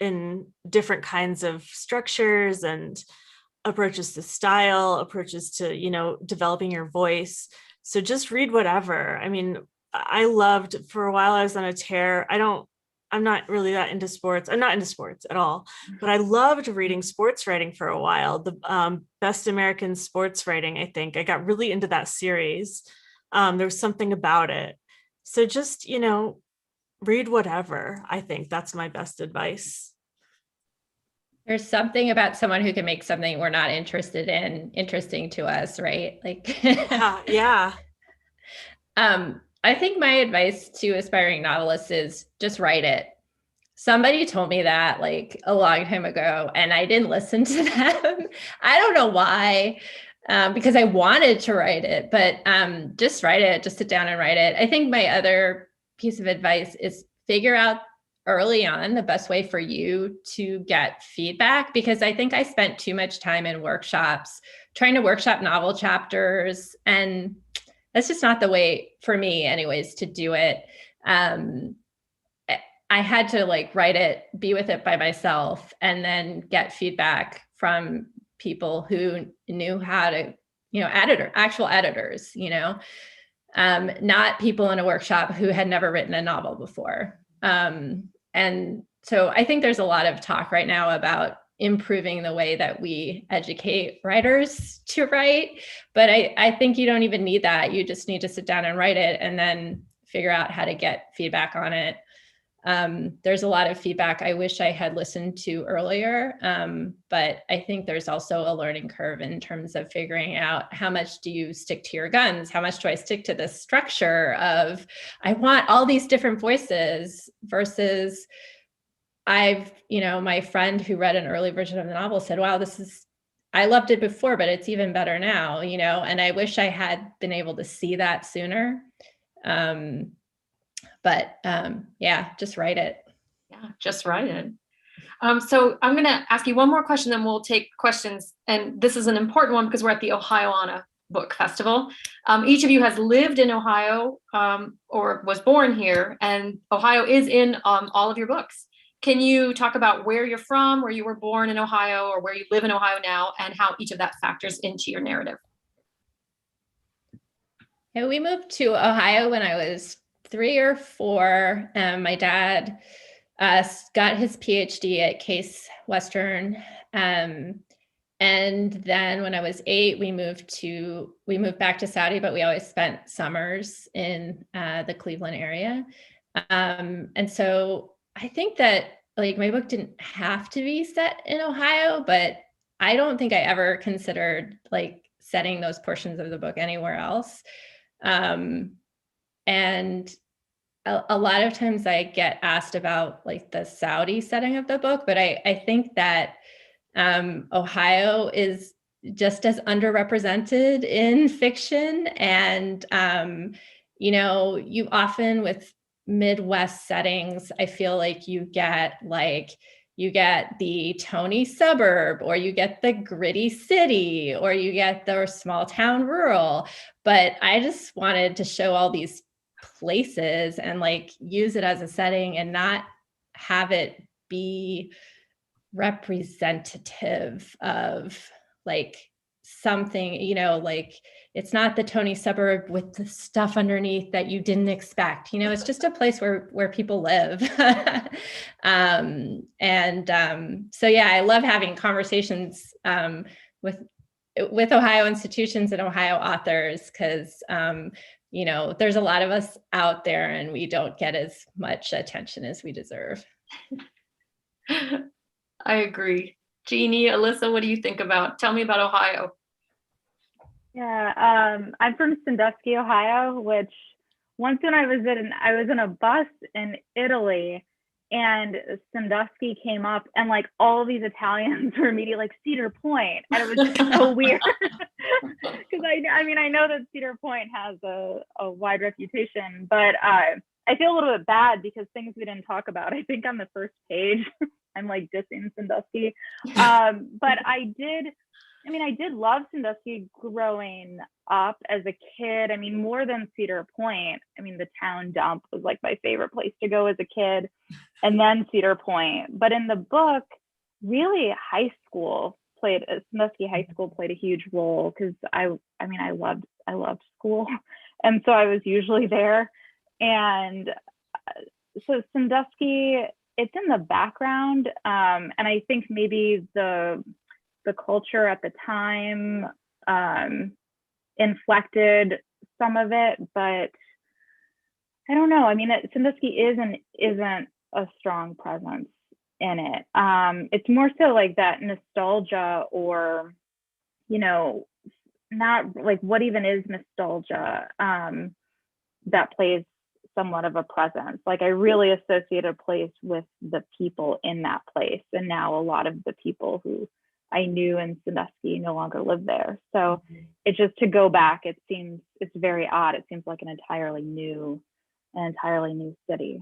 S4: in different kinds of structures and approaches to style, approaches to developing your voice. So just read whatever. I mean, I loved, for a while I was on a tear. I'm not really that into sports. I'm not into sports at all, but I loved reading sports writing for a while. The Best American Sports Writing, I think. I got really into that series. There was something about it. So just, read whatever. I think that's my best advice.
S2: There's something about someone who can make something we're not interested in interesting to us, right? Like,
S4: yeah.
S2: I think my advice to aspiring novelists is just write it. Somebody told me that like a long time ago, and I didn't listen to them. I don't know why, because I wanted to write it, but just write it, just sit down and write it. I think my other piece of advice is figure out early on the best way for you to get feedback, because I think I spent too much time in workshops trying to workshop novel chapters, and that's just not the way for me anyways to do it. I had to like write it, be with it by myself, and then get feedback from people who knew how to, actual editors, not people in a workshop who had never written a novel before. And so I think there's a lot of talk right now about improving the way that we educate writers to write. But I think you don't even need that. You just need to sit down and write it and then figure out how to get feedback on it. There's a lot of feedback I wish I had listened to earlier, but I think there's also a learning curve in terms of figuring out how much do you stick to your guns? How much do I stick to the structure of, I want all these different voices versus my friend who read an early version of the novel said, wow, I loved it before, but it's even better now, and I wish I had been able to see that sooner. But just write it.
S1: Yeah, just write it. So I'm going to ask you one more question, then we'll take questions. And this is an important one because we're at the Ohioana Book Festival. Each of you has lived in Ohio or was born here, and Ohio is in all of your books. Can you talk about where you're from, where you were born in Ohio, or where you live in Ohio now, and how each of that factors into your narrative?
S2: Yeah, we moved to Ohio when I was 3 or 4. My dad got his PhD at Case Western. And then when I was 8, we moved back to Saudi, but we always spent summers in the Cleveland area. And so I think that like my book didn't have to be set in Ohio, but I don't think I ever considered like setting those portions of the book anywhere else. And a lot of times I get asked about like the Saudi setting of the book, but I think that Ohio is just as underrepresented in fiction. And, you often with Midwest settings, I feel like you get the Tony suburb, or you get the gritty city, or you get the small town rural. But I just wanted to show all these places and like use it as a setting and not have it be representative of like something, like it's not the Tony suburb with the stuff underneath that you didn't expect. It's just a place where people live. So yeah, I love having conversations with Ohio institutions and Ohio authors, because there's a lot of us out there and we don't get as much attention as we deserve.
S1: I agree. Jeannie, Elissa, what do you think about? Tell me about Ohio.
S3: Yeah, I'm from Sandusky, Ohio, which once when I was in a bus in Italy, and Sandusky came up, and like all these Italians were immediately like Cedar Point, and it was so weird because I know that Cedar Point has a wide reputation, but I feel a little bit bad because things we didn't talk about. I think on the first page, I'm like dissing Sandusky, but I did love Sandusky growing up as a kid. More than Cedar Point. The town dump was like my favorite place to go as a kid, and then Cedar Point. But in the book, really Sandusky High School played a huge role, because I loved school, and so I was usually there. And so Sandusky, it's in the background, and I think maybe the culture at the time inflected some of it, but I don't know. Sandusky isn't a strong presence in it. It's more so like that nostalgia, or not like what even is nostalgia, that plays somewhat of a presence. Like I really associate a place with the people in that place, and now a lot of the people who I knew in Sandusky no longer live there. So it's just, to go back, it's very odd. It seems like an entirely new city.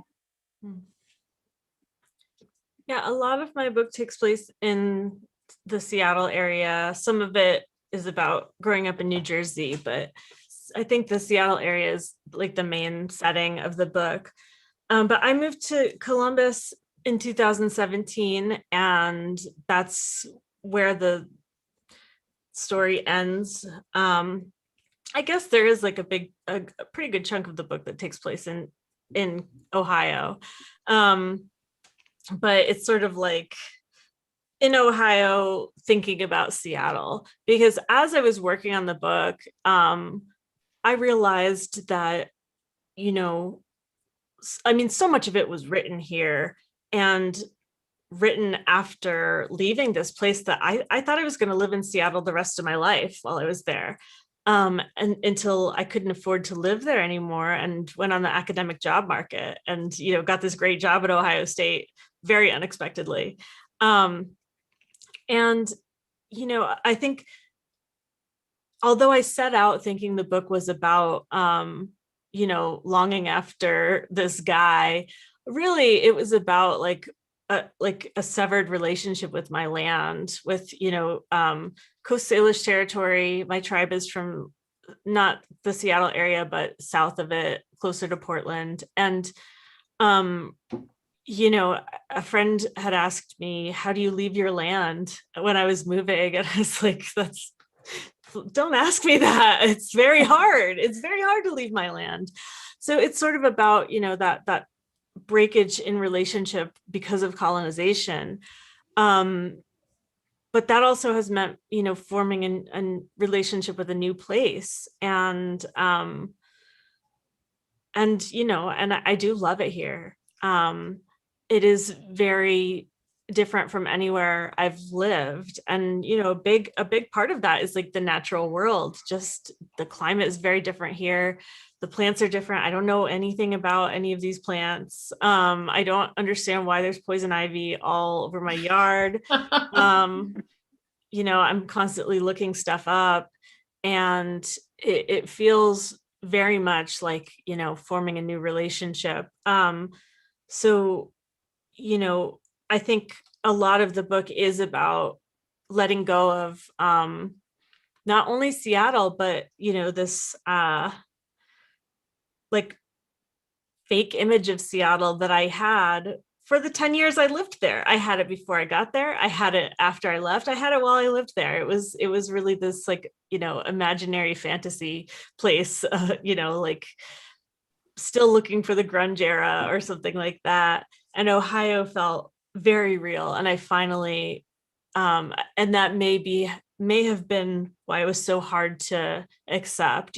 S4: Yeah, a lot of my book takes place in the Seattle area. Some of it is about growing up in New Jersey, but I think the Seattle area is like the main setting of the book. But I moved to Columbus in 2017, and that's where the story ends. I guess there is like a pretty good chunk of the book that takes place in Ohio. But it's sort of like in Ohio thinking about Seattle, because as I was working on the book, I realized that, so much of it was written here and written after leaving this place that I thought I was going to live in Seattle the rest of my life while I was there. And until I couldn't afford to live there anymore, and went on the academic job market, and, got this great job at Ohio State very unexpectedly. And, I think, although I set out thinking the book was about, longing after this guy, really it was about like a severed relationship with my land, with, Coast Salish territory. My tribe is from not the Seattle area, but south of it, closer to Portland. And, a friend had asked me, how do you leave your land, when I was moving? And I was like, don't ask me that. It's very hard. It's very hard to leave my land. So it's sort of about, that breakage in relationship because of colonization. But that also has meant, forming a relationship with a new place. And I do love it here. It is very different from anywhere I've lived. And, a big part of that is like the natural world. Just the climate is very different here. The plants are different. I don't know anything about any of these plants. I don't understand why there's poison ivy all over my yard. I'm constantly looking stuff up, and it feels very much like, forming a new relationship. So, I think a lot of the book is about letting go of not only Seattle, but, this like fake image of Seattle that I had for the 10 years I lived there. I had it before I got there. I had it after I left. I had it while I lived there. It was really this imaginary fantasy place, like still looking for the grunge era or something like that. And Ohio felt very real. And I finally, and that may have been why it was so hard to accept,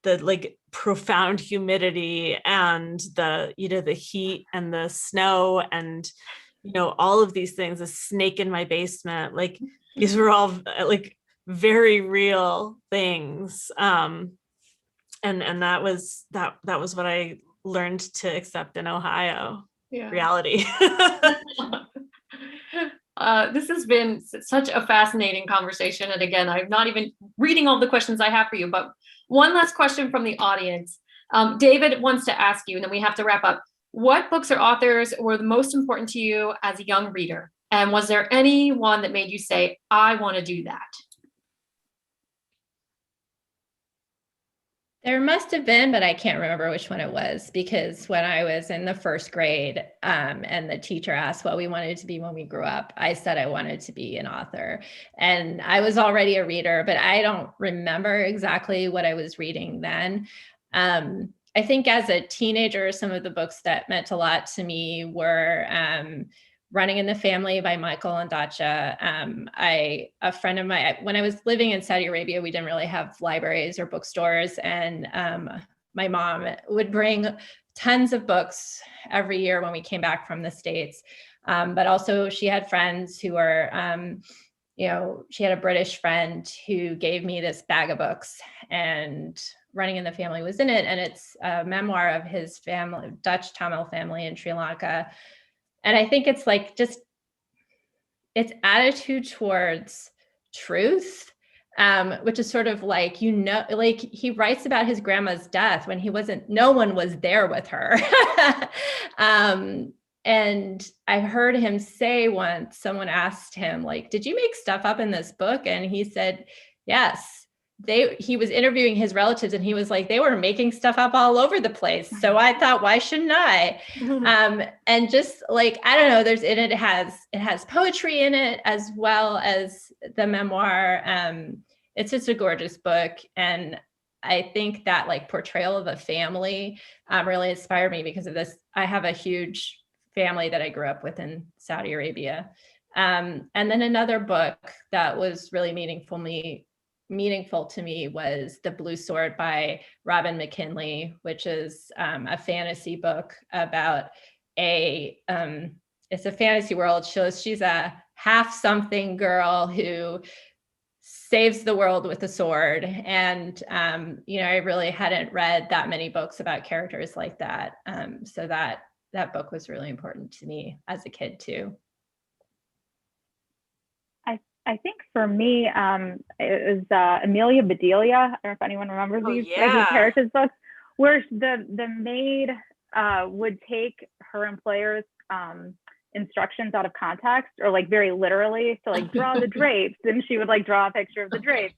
S4: the like profound humidity and the heat and the snow and, all of these things, a snake in my basement, like these were all like very real things. And that was what I learned to accept in Ohio.
S1: Yeah.
S4: Reality.
S1: This has been such a fascinating conversation. And again, I'm not even reading all the questions I have for you, but one last question from the audience. David wants to ask you, and then we have to wrap up. What books or authors were the most important to you as a young reader? And was there any one that made you say, I want to do that?
S2: There must have been, but I can't remember which one it was, because when I was in the first grade and the teacher asked what we wanted to be when we grew up, I said I wanted to be an author. And I was already a reader, but I don't remember exactly what I was reading then. I think as a teenager, some of the books that meant a lot to me were Running in the Family by Michael Ondaatje. A friend of mine, when I was living in Saudi Arabia, we didn't really have libraries or bookstores. And my mom would bring tons of books every year when we came back from the States. But also she had friends who were, she had a British friend who gave me this bag of books, and Running in the Family was in it. And it's a memoir of his family, Dutch Tamil family in Sri Lanka. And I think it's like just its attitude towards truth, which is sort of like, like he writes about his grandma's death when no one was there with her. And I heard him say once, someone asked him, like, did you make stuff up in this book? And he said, yes. He was interviewing his relatives, and he was like, they were making stuff up all over the place. So I thought, why shouldn't I? And just like, I don't know, it has poetry in it as well as the memoir. It's just a gorgeous book. And I think that like portrayal of a family really inspired me because of this. I have a huge family that I grew up with in Saudi Arabia. And then another book that was really meaningful to me was The Blue Sword by Robin McKinley, which is a fantasy book about it's a fantasy world. She's a half something girl who saves the world with a sword. And, I really hadn't read that many books about characters like that. So that book was really important to me as a kid too.
S3: I think for me, it was Amelia Bedelia. I don't know if anyone remembers these Heritage books, where the maid would take her employer's instructions out of context, or like very literally. So like draw the drapes, and she would like draw a picture of the drapes,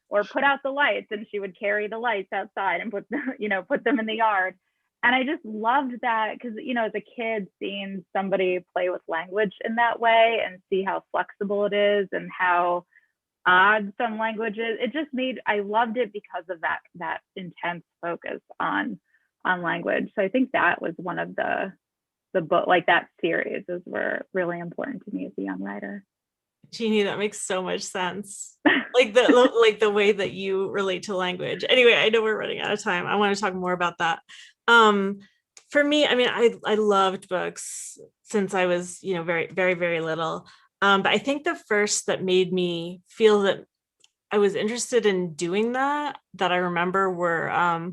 S3: or put out the lights, and she would carry the lights outside and put them in the yard. And I just loved that because, as a kid, seeing somebody play with language in that way and see how flexible it is and how odd some language is, I loved it because of that intense focus on language. So I think that was one of the book, like that series, were really important to me as a young writer.
S4: Jeannie, that makes so much sense. Like the way that you relate to language. Anyway, I know we're running out of time. I want to talk more about that. For me, I mean, I loved books since I was, very, very, very little. But I think the first that made me feel that I was interested in doing that I remember were,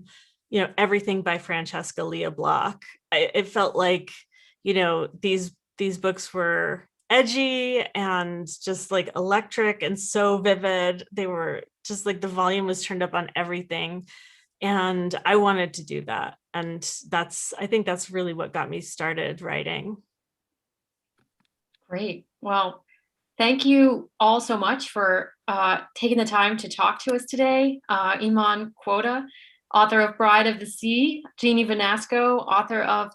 S4: Everything by Francesca Lia Block. It felt like, these books were edgy and just like electric and so vivid. They were just like the volume was turned up on everything. And I wanted to do that. And I think that's really what got me started writing.
S1: Great. Well, thank you all so much for taking the time to talk to us today. Eman, Quotah, author of Bride of the Sea, Jeannie Vanasco, author of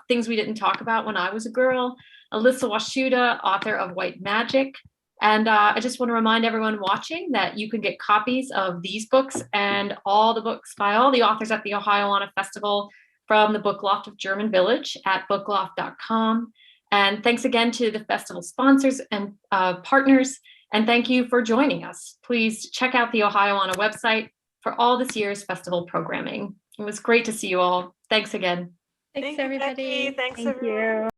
S1: Things We Didn't Talk About When I Was a Girl, Elissa Washuta, author of White Magic. And I just want to remind everyone watching that you can get copies of these books and all the books by all the authors at the Ohioana Festival from the Book Loft of German Village at bookloft.com. And thanks again to the festival sponsors and partners. And thank you for joining us. Please check out the Ohioana website for all this year's festival programming. It was great to see you all. Thanks again.
S2: Thanks,
S4: Thank you,
S2: everybody.
S4: Becky. Thanks,
S3: Thank
S4: everyone.
S3: you.